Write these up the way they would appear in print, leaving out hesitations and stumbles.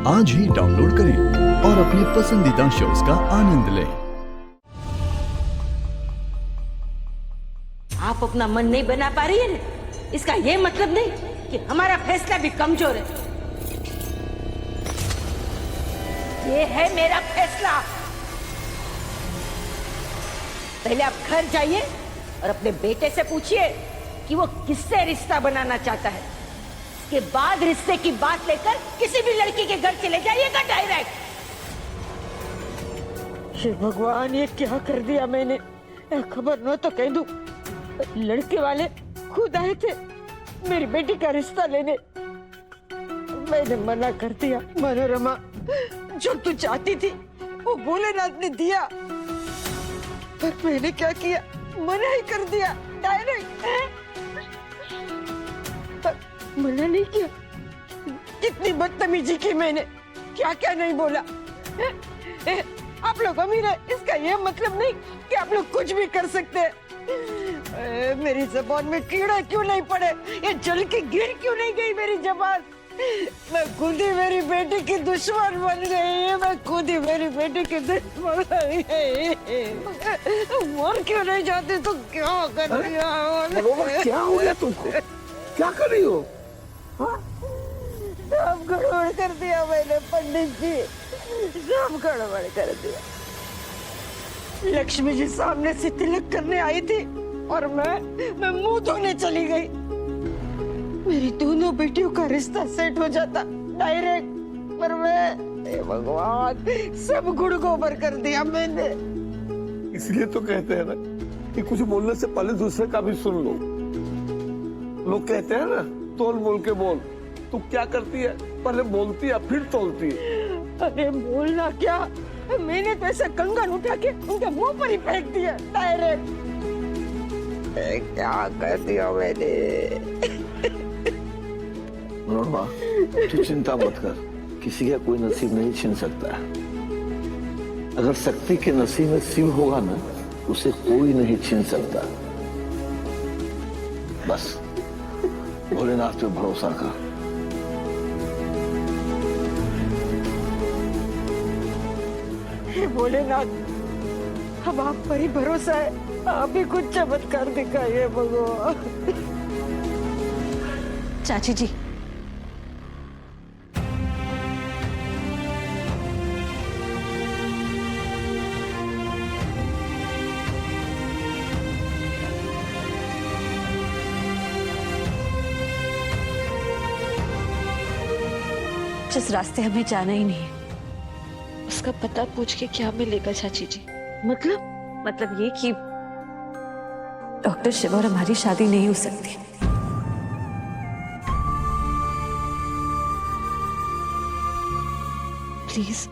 आज ही डाउनलोड करें और अपने पसंदीदा शोज का आनंद लें। आप अपना मन नहीं बना पा रही है ना, इसका ये मतलब नहीं कि हमारा फैसला भी कमजोर है। ये है मेरा फैसला। पहले आप घर जाइए और अपने बेटे से पूछिए कि वो किससे रिश्ता बनाना चाहता है। इसके बाद रिश्ते की बात लेकर किसी भी लड़की के घर चले जाइएगा डायरेक्ट। हे भगवान, ये क्या कर दिया मैंने। खबर न तो कह दूं, लड़के वाले खुद आए थे मेरी बेटी का रिश्ता लेने। मैंने मना कर दिया। मनोरमा, जो तू चाहती थी वो भोलेनाथ ने दिया, पर मैंने क्या किया, मना ही कर दिया डायरेक्ट। मना नहीं किया, कितनी बदतमीजी की मैंने, क्या क्या नहीं बोला। आप लोग अमीर है, इसका ये मतलब नहीं कि आप लोग कुछ भी कर सकते हैं। मेरी जबान में कीड़ा क्यों नहीं पड़े, ये जल के गिर क्यों नहीं गई मेरी जबान। मैं खुद ही मेरी बेटी की दुश्मन बन गई। मैं खुद ही मेरी बेटी की दुश्मन बन गई। मर क्यों नहीं जाती तो क्या कर दिया। क्या हो गया तुमको, क्या कर रही हो? सब गड़बड़ कर दिया मैंने पंडित जी, सब गड़बड़ कर दिया। लक्ष्मी जी सामने से तिलक करने आई थी और मैं मुंह धोने चली गई। मेरी दोनों बेटियों का रिश्ता सेट हो जाता डायरेक्ट, पर मैं, हे भगवान, सब गुड़ गोबर कर दिया मैंने। इसलिए तो कहते हैं ना कि कुछ बोलने से पहले दूसरे का भी सुन लो। लोग कहते हैं ना, तोल मोल के बोल। तू क्या करती है, पहले बोलती है फिर तोलती है। अरे बोलना क्या, मैंने तो ऐसा कंगन उठा के उनके मुंह पर ही फेंक दिया डायरेक्ट। क्या कर दिया मैंने। मनोरमा, तू चिंता मत कर, किसी का कोई नसीब नहीं छीन सकता है। अगर शक्ति के नसीब में शिव होगा ना, उसे कोई नहीं छीन सकता। बस भोलेनाथ पे भरोसा कर। हे भोलेनाथ, अब आप पर ही भरोसा है, आप ही कुछ चमत्कार दिखाइए भगवान। चाची जी, जिस रास्ते हमें जाना ही नहीं है, उसका पता पूछ के क्या मिलेगा चाची जी? मतलब ये कि डॉक्टर शिव और हमारी शादी नहीं हो सकती। प्लीज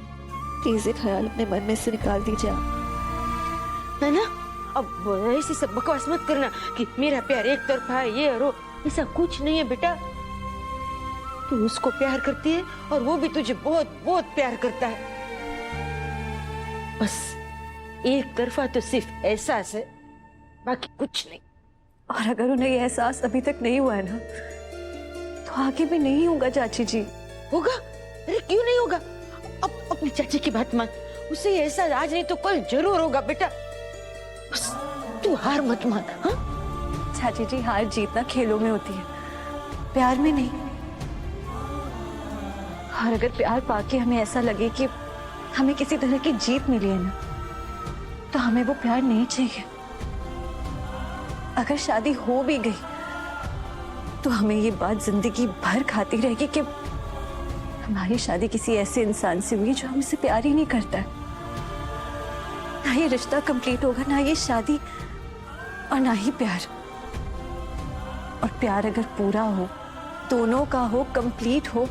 प्लीज ये ख्याल अपने मन में से निकाल दीजिए आप। है ना, अब ऐसी सब बकवास मत करना कि मेरा प्यार एक तरफा है, ये और वो। ऐसा कुछ नहीं है बेटा। तू उसको प्यार करती है और वो भी तुझे बहुत बहुत प्यार करता है। बस एक तरफा तो सिर्फ एहसास है, बाकी कुछ नहीं। और अगर उन्हें ये एहसास अभी तक नहीं हुआ है ना, तो आगे भी नहीं होगा चाची जी। होगा? अरे क्यों नहीं होगा। अब अपनी चाची की बात मान, उसे ये एहसास आज नहीं तो कल जरूर होगा बेटा। बस तू हार मत मान। हाँ चाची जी, हार जीतना खेलों में होती है, प्यार में नहीं। और अगर प्यार पाके हमें ऐसा लगे कि हमें किसी तरह की जीत मिली है ना, तो हमें वो प्यार नहीं चाहिए। अगर शादी हो भी गई तो हमें ये बात जिंदगी भर खाती रहेगी कि हमारी शादी किसी ऐसे इंसान से हुई जो हमसे प्यार ही नहीं करता है। ना ये रिश्ता कंप्लीट होगा, ना ये शादी, और ना ही प्यार। और प्यार अगर पूरा हो, दोनों का हो, कंप्लीट हो,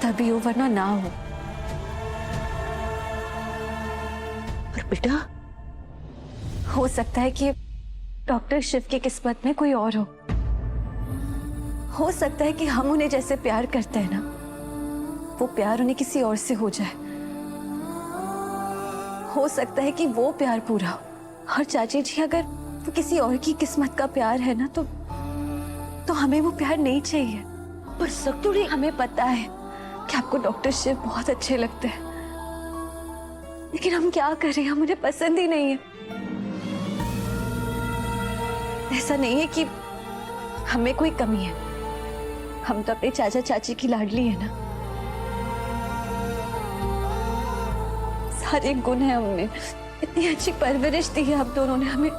तभी हो, वरना ना हो। पर बेटा, हो सकता है कि डॉक्टर शिव की किस्मत में कोई और हो सकता है कि हम उन्हें जैसे प्यार करते हैं ना, वो प्यार उन्हें किसी और से हो जाए। हो सकता है कि वो प्यार पूरा हो। और चाची जी, अगर वो किसी और की किस्मत का प्यार है ना, तो हमें वो प्यार नहीं चाहिए। पर सकतुड़ी, हमें पता है कि आपको डॉक्टर शिव बहुत अच्छे लगते हैं, लेकिन हम क्या करें, हम उन्हें पसंद ही नहीं है। ऐसा नहीं है कि हमें कोई कमी है, हम तो अपने चाचा चाची की लाडली है ना। सारे गुण है हमने, इतनी अच्छी परवरिश दी है आप दोनों ने हमें,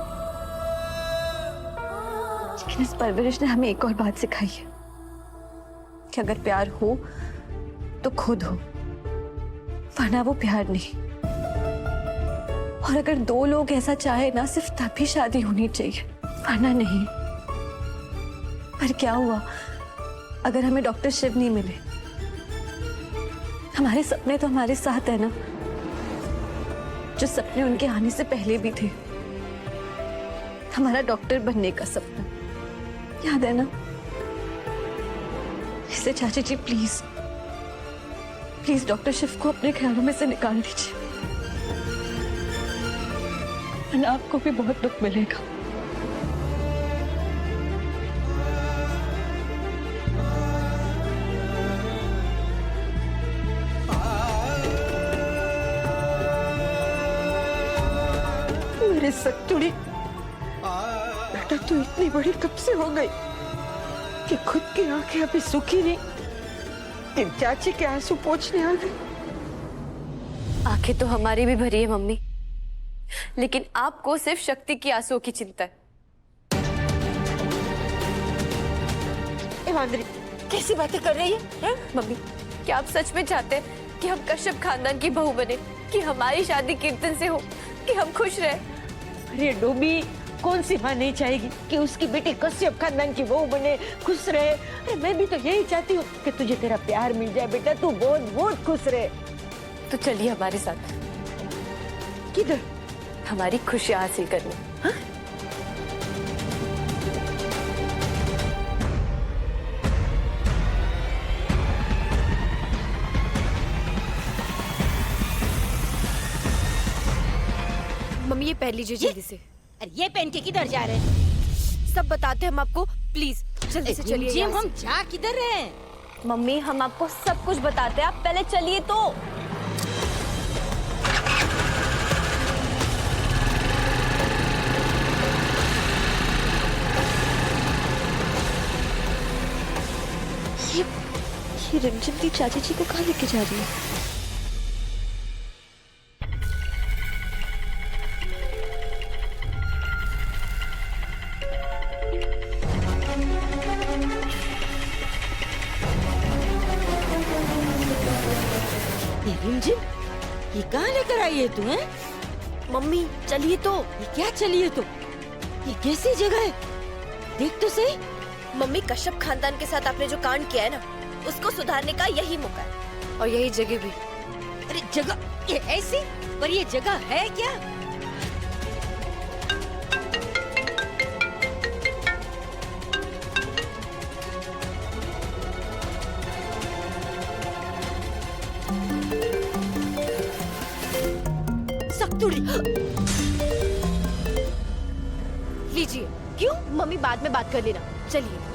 लेकिन इस परवरिश ने हमें एक और बात सिखाई है कि अगर प्यार हो तो खुद हो, वरना वो प्यार नहीं। और अगर दो लोग ऐसा चाहे ना, सिर्फ तभी शादी होनी चाहिए, वरना नहीं। पर क्या हुआ अगर हमें डॉक्टर शिव नहीं मिले? हमारे सपने तो हमारे साथ है ना, जो सपने उनके आने से पहले भी थे। हमारा डॉक्टर बनने का सपना याद है ना? इसलिए चाची जी प्लीज प्लीज डॉक्टर शिव को अपने ख्यालों में से निकाल दीजिए, वरना आपको भी बहुत दुख मिलेगा। मेरे सत्तुड़ी, बेटा तू इतनी बड़ी कब से हो गई कि खुद की आंखें अभी सूखी नहीं, तेरी चाची के आंसू पोंछने आ गई। आंखें तो हमारी भी भरी है मम्मी, लेकिन आपको सिर्फ शक्ति की आंसुओं की चिंता है। एवांदरी कैसी बातें कर रही है? मम्मी, क्या आप सच में चाहते हैं कि हम कश्यप खानदान की बहू बने, कि हमारी शादी कीर्तन से हो, कि हम खुश रहे? अरे डोबी, कौन सी माँ नहीं चाहेगी कि उसकी बेटी कश्यप खानदान की बहू बने, खुश रहे? अरे मैं भी तो यही चाहती हूँ कि तुझे तेरा प्यार मिल जाए बेटा, तू बहुत बहुत खुश रहे। तो चलिए हमारे साथ। किधर? हमारी खुशियां हासिल करने। हाँ? मम्मी ये पहन लीजिए जल्दी से। अरे ये पहन के किधर जा रहे हैं? सब बताते हैं हम आपको, प्लीज जल्दी से चलिए जिम यहाँ हम से। जा किधर रहे हैं? मम्मी हम आपको सब कुछ बताते हैं, आप पहले चलिए तो। ये रिमझिम की चाची जी को कहाँ लेके जा रही है? ये रिमझिम, ये कहाँ लेकर आई है तू? हैं? मम्मी चलिए तो। ये क्या चलिए तो? ये कैसी जगह है? देख तो सही। मम्मी कश्यप खानदान के साथ आपने जो कांड किया है ना, उसको सुधारने का यही मौका है, और यही जगह भी। अरे जगह ये ऐसी, पर ये जगह है क्या? सख्तुड़ी। लीजिए। क्यों? मम्मी बाद में बात कर लेना, चलिए।